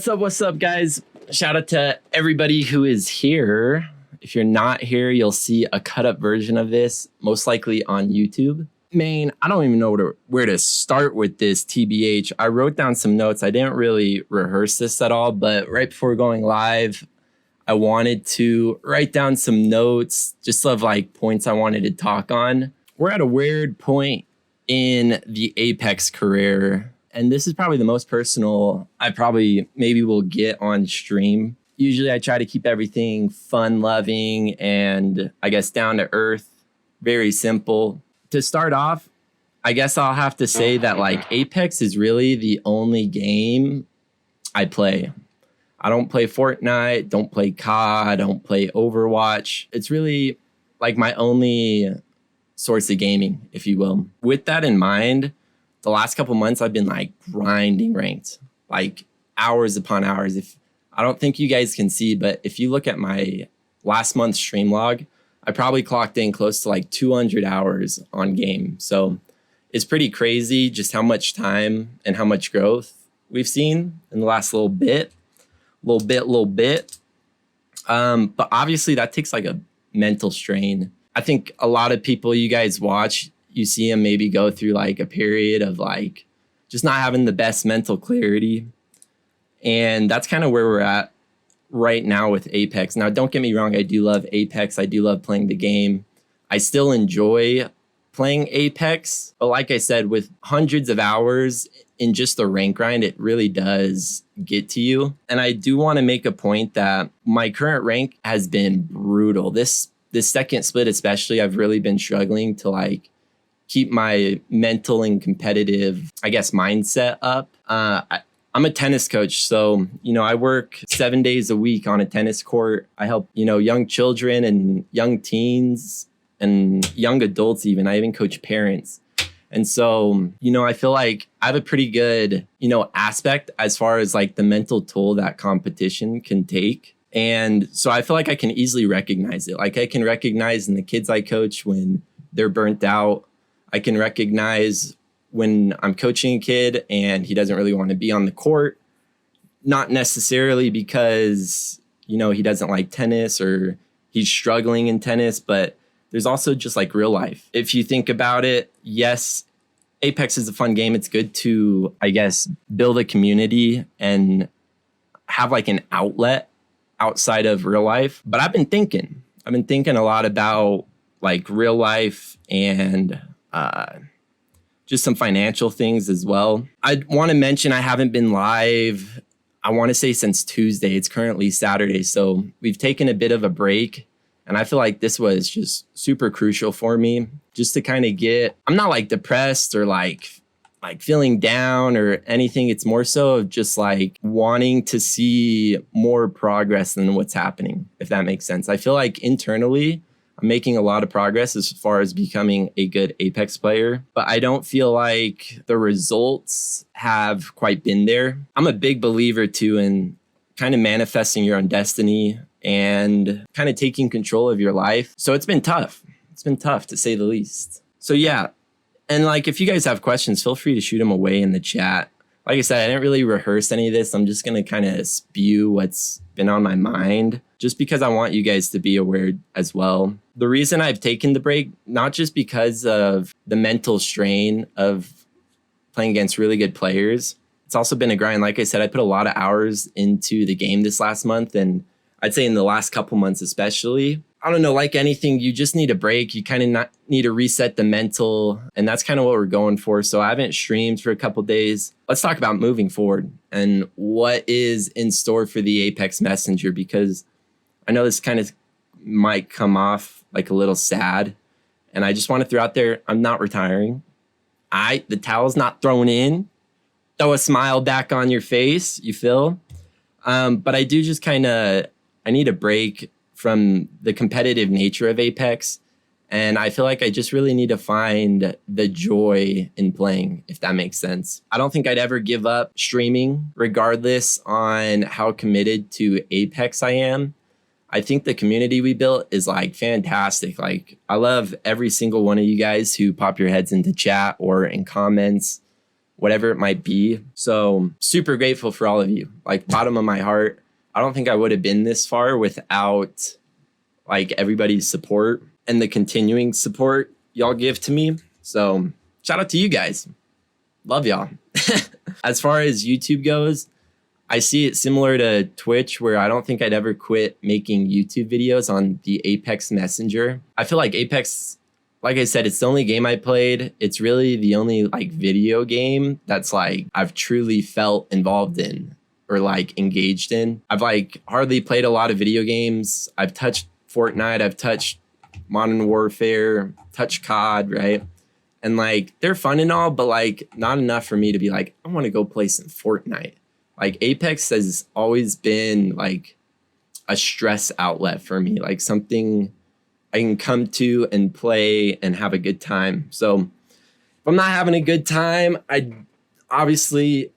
What's up, guys? Shout out to everybody who is here. If you're not here, you'll see a cut up version of this, most likely on YouTube. Man, I don't even know where to start with this, TBH. I wrote down some notes. I didn't really rehearse this at all, but right before going live, I wanted to write down some notes, just of like points I wanted to talk on. We're at a weird point in the Apex career, and this is probably the most personal I maybe will get on stream. Usually I try to keep everything fun loving and I guess down to earth, very simple. To start off, I guess I'll have to say that like Apex is really the only game I play. I don't play Fortnite, don't play COD, don't play Overwatch. It's really like my only source of gaming, if you will. With that in mind, the last couple months I've been like grinding ranked, like hours upon hours. I don't think you guys can see, but if you look at my last month's stream log, I probably clocked in close to like 200 hours on game. So it's pretty crazy just how much time and how much growth we've seen in the last little bit. But obviously that takes like a mental strain. I think a lot of people you guys watch, you see them maybe go through like a period of like just not having the best mental clarity. And that's kind of where we're at right now with Apex. Now, don't get me wrong. I do love Apex. I do love playing the game. I still enjoy playing Apex. But like I said, with hundreds of hours in just the rank grind, it really does get to you. And I do want to make a point that my current rank has been brutal. This second split especially, I've really been struggling to like keep my mental and competitive, I guess, mindset up. I'm a tennis coach, so, I work 7 days a week on a tennis court. I help, young children and young teens and young adults even. I even coach parents. And so, I feel like I have a pretty good, aspect as far as like the mental toll that competition can take. And so I feel like I can easily recognize it. Like I can recognize in the kids I coach when they're burnt out. I can recognize when I'm coaching a kid and he doesn't really want to be on the court, not necessarily because, he doesn't like tennis or he's struggling in tennis, but there's also just like real life. If you think about it, yes, Apex is a fun game. It's good to, I guess, build a community and have like an outlet outside of real life. But I've been thinking a lot about like real life and just some financial things as well. I want to mention I haven't been live, I want to say since Tuesday. It's currently Saturday. So we've taken a bit of a break. And I feel like this was just super crucial for me just to kind of I'm not like depressed or like feeling down or anything. It's more so of just like wanting to see more progress than what's happening, if that makes sense. I feel like internally, I'm making a lot of progress as far as becoming a good Apex player, but I don't feel like the results have quite been there. I'm a big believer too in kind of manifesting your own destiny and kind of taking control of your life. So it's been tough. It's been tough to say the least. So yeah. And like, if you guys have questions, feel free to shoot them away in the chat. Like I said, I didn't really rehearse any of this. I'm just going to kind of spew what's been on my mind just because I want you guys to be aware as well. The reason I've taken the break, not just because of the mental strain of playing against really good players. It's also been a grind. Like I said, I put a lot of hours into the game this last month, and I'd say in the last couple months especially. I don't know, like anything, you just need a break. You kind of need to reset the mental, and that's kind of what we're going for. So I haven't streamed for a couple days. Let's talk about moving forward and what is in store for the Apex Messenger, because I know this kind of might come off like a little sad, and I just want to throw out there, I'm not retiring. The towel's not thrown in. Throw a smile back on your face, you feel? But I do just I need a break from the competitive nature of Apex. And I feel like I just really need to find the joy in playing, if that makes sense. I don't think I'd ever give up streaming, regardless on how committed to Apex I am. I think the community we built is like fantastic. Like I love every single one of you guys who pop your heads into chat or in comments whatever it might be. So super grateful for all of you, like bottom of my heart. I don't think I would have been this far without like everybody's support and the continuing support y'all give to me. So shout out to you guys. Love y'all. As far as YouTube goes, I see it similar to Twitch, where I don't think I'd ever quit making YouTube videos on the Apex Messenger. I feel like Apex, like I said, it's the only game I played. It's really the only like video game that's like I've truly felt involved in or like engaged in. I've like hardly played a lot of video games. I've touched Fortnite, I've touched Modern Warfare, touched COD, right? And like they're fun and all, but like not enough for me to be like, I want to go play some Fortnite. Like Apex has always been like a stress outlet for me, like something I can come to and play and have a good time. So if I'm not having a good time, I obviously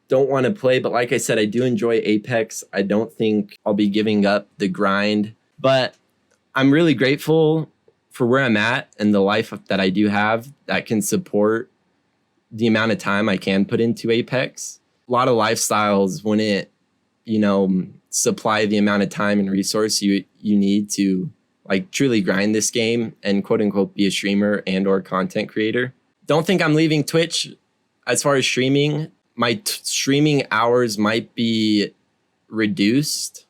don't want to play. But like I said, I do enjoy Apex. I don't think I'll be giving up the grind, but I'm really grateful for where I'm at and the life that I do have that can support the amount of time I can put into Apex. A lot of lifestyles wouldn't, supply the amount of time and resource you need to like truly grind this game and quote unquote be a streamer and or content creator. Don't think I'm leaving Twitch. As far as streaming, my streaming hours might be reduced.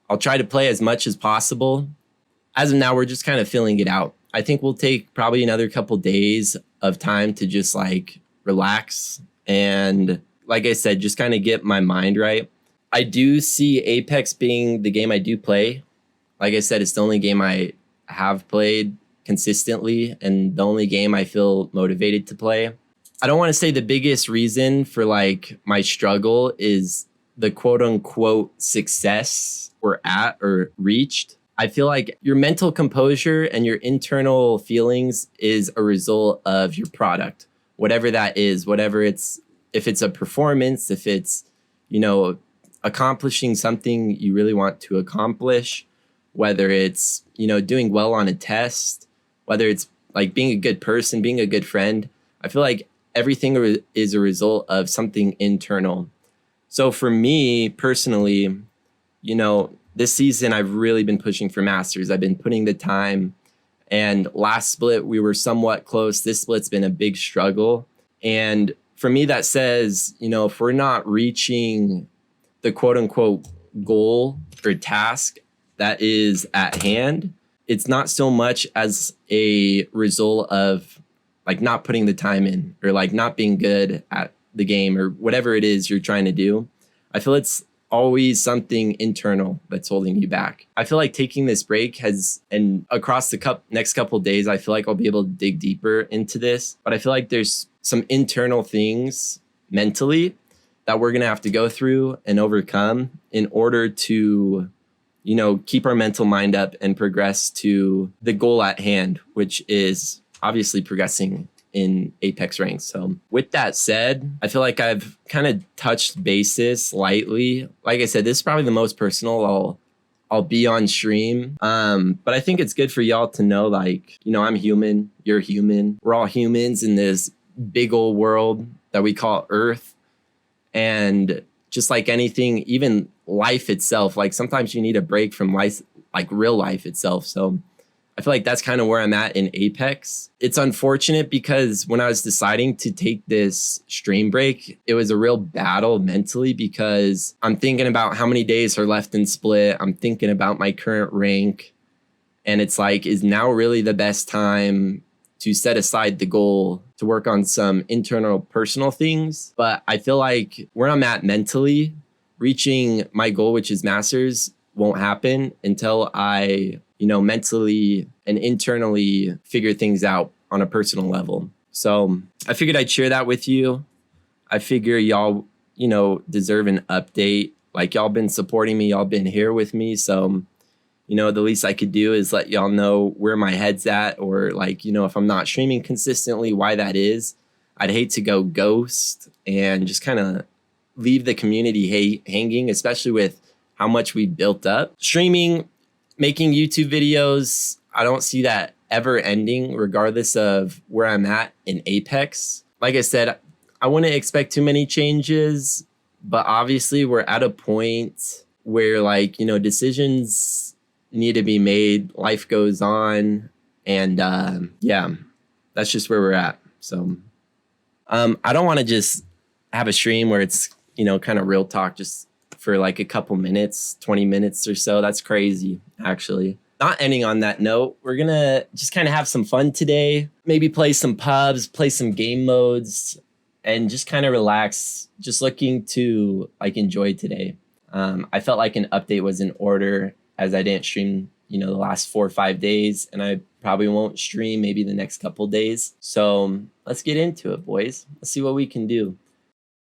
I'll try to play as much as possible. As of now, we're just kind of filling it out. I think we'll take probably another couple days of time to just like relax. And like I said, just kind of get my mind right. I do see Apex being the game I do play. Like I said, it's the only game I have played consistently and the only game I feel motivated to play. I don't want to say the biggest reason for like my struggle is the quote unquote success we're at or reached. I feel like your mental composure and your internal feelings is a result of your product, whatever that is, if it's a performance, if it's, accomplishing something you really want to accomplish, whether it's, doing well on a test, whether it's like being a good person, being a good friend. I feel like everything is a result of something internal. So for me personally, this season, I've really been pushing for masters. I've been putting the time, and last split, we were somewhat close. This split's been a big struggle. And for me, that says, if we're not reaching the quote unquote goal or task that is at hand, it's not so much as a result of like not putting the time in or like not being good at the game or whatever it is you're trying to do. I feel it's always something internal that's holding you back. I feel like taking this break and across the next couple of days, I feel like I'll be able to dig deeper into this. But I feel like there's some internal things mentally that we're going to have to go through and overcome in order to, keep our mental mind up and progress to the goal at hand, which is obviously progressing in Apex ranks. So with that said, I feel like I've kind of touched bases lightly. Like I said, this is probably the most personal I'll be on stream. But I think it's good for y'all to know, like, I'm human, you're human. We're all humans in this big old world that we call Earth. And just like anything, even life itself, like sometimes you need a break from life, like real life itself. So I feel like that's kind of where I'm at in Apex. It's unfortunate because when I was deciding to take this stream break, it was a real battle mentally because I'm thinking about how many days are left in split. I'm thinking about my current rank. And it's like, is now really the best time to set aside the goal to work on some internal personal things? But I feel like where I'm at mentally, reaching my goal, which is masters, won't happen until I mentally and internally figure things out on a personal level. So I figured I'd share that with you. I figure y'all, deserve an update. Like y'all been supporting me, y'all been here with me. So, the least I could do is let y'all know where my head's at, or like, if I'm not streaming consistently, why that is. I'd hate to go ghost and just kind of leave the community hanging, especially with how much we built up. Streaming, making YouTube videos, I don't see that ever ending regardless of where I'm at in Apex. Like I said, I wouldn't expect too many changes, but obviously we're at a point where like, you know, decisions need to be made. Life goes on. And yeah, that's just where we're at. So I don't want to just have a stream where it's, you know, kind of real talk just for like a couple minutes, 20 minutes or so. That's crazy, actually. Not ending on that note, we're going to just kind of have some fun today. Maybe play some pubs, play some game modes, and just kind of relax. Just looking to like enjoy today. I felt like an update was in order as I didn't stream, you know, the last 4 or 5 days, and I probably won't stream maybe the next couple days. So let's get into it, boys. Let's see what we can do.